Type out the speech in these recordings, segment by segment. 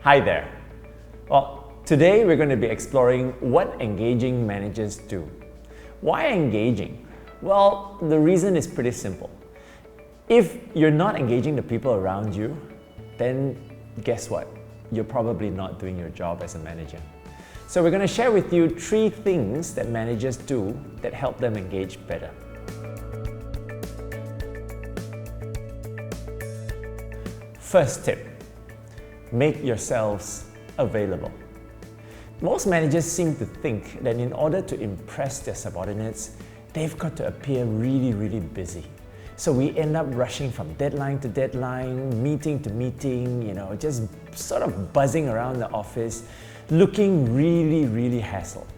Hi there. Well, today we're going to be exploring what engaging managers do. Why engaging? Well, the reason is pretty simple. If you're not engaging the people around you, then guess what? You're probably not doing your job as a manager. So we're going to share with you 3 things that managers do that help them engage better. First tip, make yourselves available. Most managers seem to think that in order to impress their subordinates, they've got to appear really busy. So we end up rushing from deadline to deadline, meeting to meeting, just sort of buzzing around the office, looking really hassled.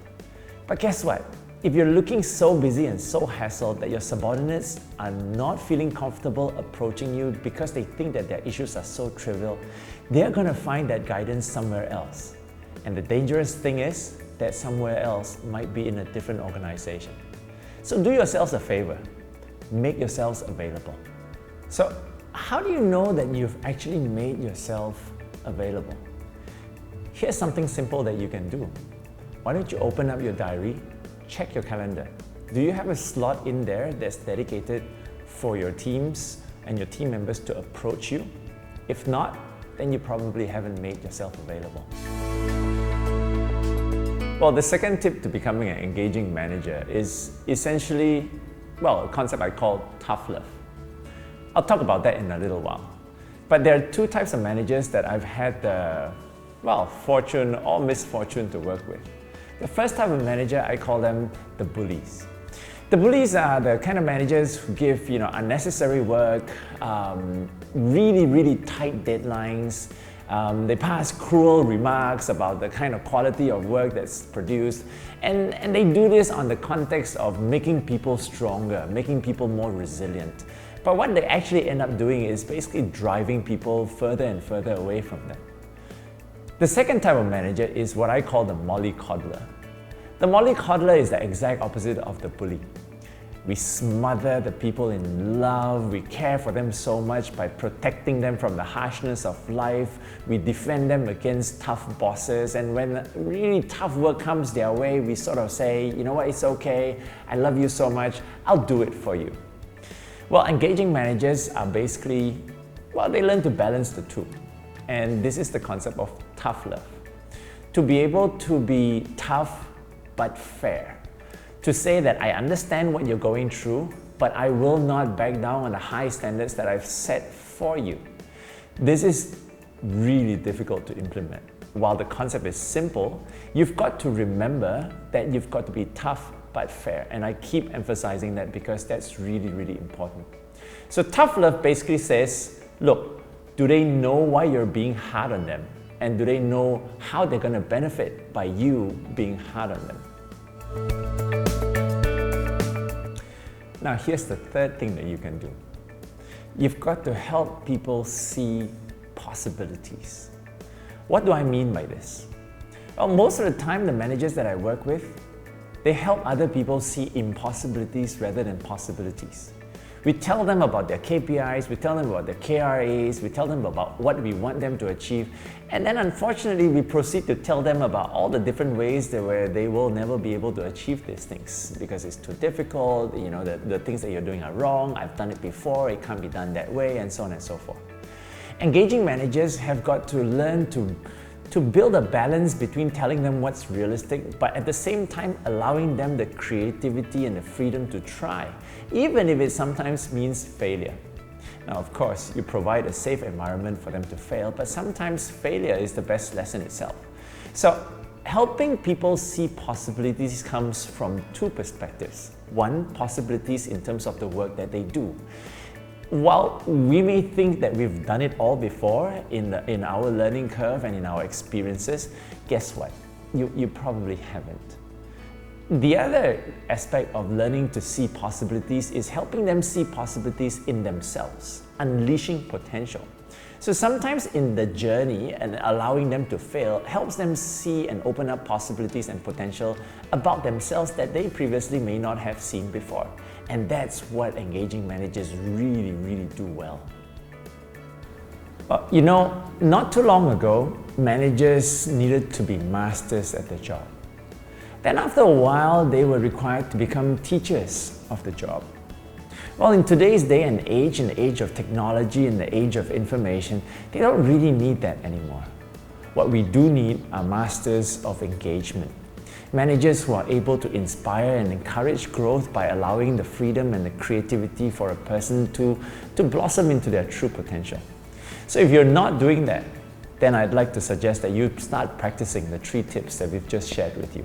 But guess what? If you're looking so busy and so hassled that your subordinates are not feeling comfortable approaching you because they think that their issues are so trivial, they're going to find that guidance somewhere else. And the dangerous thing is that somewhere else might be in a different organization. So do yourselves a favor. Make yourselves available. So how do you know that you've actually made yourself available? Here's something simple that you can do. Why don't you open up your diary, check your calendar. Do you have a slot in there that's dedicated for your teams and your team members to approach you? If not, then you probably haven't made yourself available. Well, the second tip to becoming an engaging manager is essentially, a concept I call tough love. I'll talk about that in a little while. But there are 2 types of managers that I've had the, fortune or misfortune to work with. The first type of manager, I call them the bullies. The bullies are the kind of managers who give unnecessary work, really tight deadlines. They pass cruel remarks about the kind of quality of work that's produced, and they do this on the context of making people stronger, making people more resilient. But what they actually end up doing is basically driving people further and further away from them. The second type of manager is what I call the mollycoddler. The mollycoddler is the exact opposite of the bully. We smother the people in love, we care for them so much by protecting them from the harshness of life, we defend them against tough bosses, and when really tough work comes their way, we sort of say, you know what, it's okay, I love you so much, I'll do it for you. Well, engaging managers are basically, they learn to balance the 2. And this is the concept of tough love. To be able to be tough but fair. To say that I understand what you're going through, but I will not back down on the high standards that I've set for you. This is really difficult to implement. While the concept is simple, you've got to remember that you've got to be tough but fair. And I keep emphasizing that because that's really important. So tough love basically says, look, do they know why you're being hard on them? And do they know how they're going to benefit by you being hard on them? Now here's the third thing that you can do. You've got to help people see possibilities. What do I mean by this? Well, most of the time the managers that I work with, they help other people see impossibilities rather than possibilities. We tell them about their KPIs, we tell them about their KRAs, we tell them about what we want them to achieve, and then unfortunately we proceed to tell them about all the different ways where they will never be able to achieve these things because it's too difficult, the things that you're doing are wrong, I've done it before, it can't be done that way, and so on and so forth. Engaging managers have got to learn to build a balance between telling them what's realistic, but at the same time allowing them the creativity and the freedom to try, even if it sometimes means failure. Now, of course, you provide a safe environment for them to fail, but sometimes failure is the best lesson itself. So, helping people see possibilities comes from 2 perspectives. 1, possibilities in terms of the work that they do. While we may think that we've done it all before in our learning curve and in our experiences, guess what? You probably haven't. The other aspect of learning to see possibilities is helping them see possibilities in themselves, unleashing potential. So sometimes in the journey and allowing them to fail helps them see and open up possibilities and potential about themselves that they previously may not have seen before. And that's what engaging managers really do well. Not too long ago, managers needed to be masters at their job. Then after a while, they were required to become teachers of the job. Well, in today's day and age, in the age of technology, in the age of information, they don't really need that anymore. What we do need are masters of engagement. Managers who are able to inspire and encourage growth by allowing the freedom and the creativity for a person to blossom into their true potential. So if you're not doing that, then I'd like to suggest that you start practicing the 3 tips that we've just shared with you.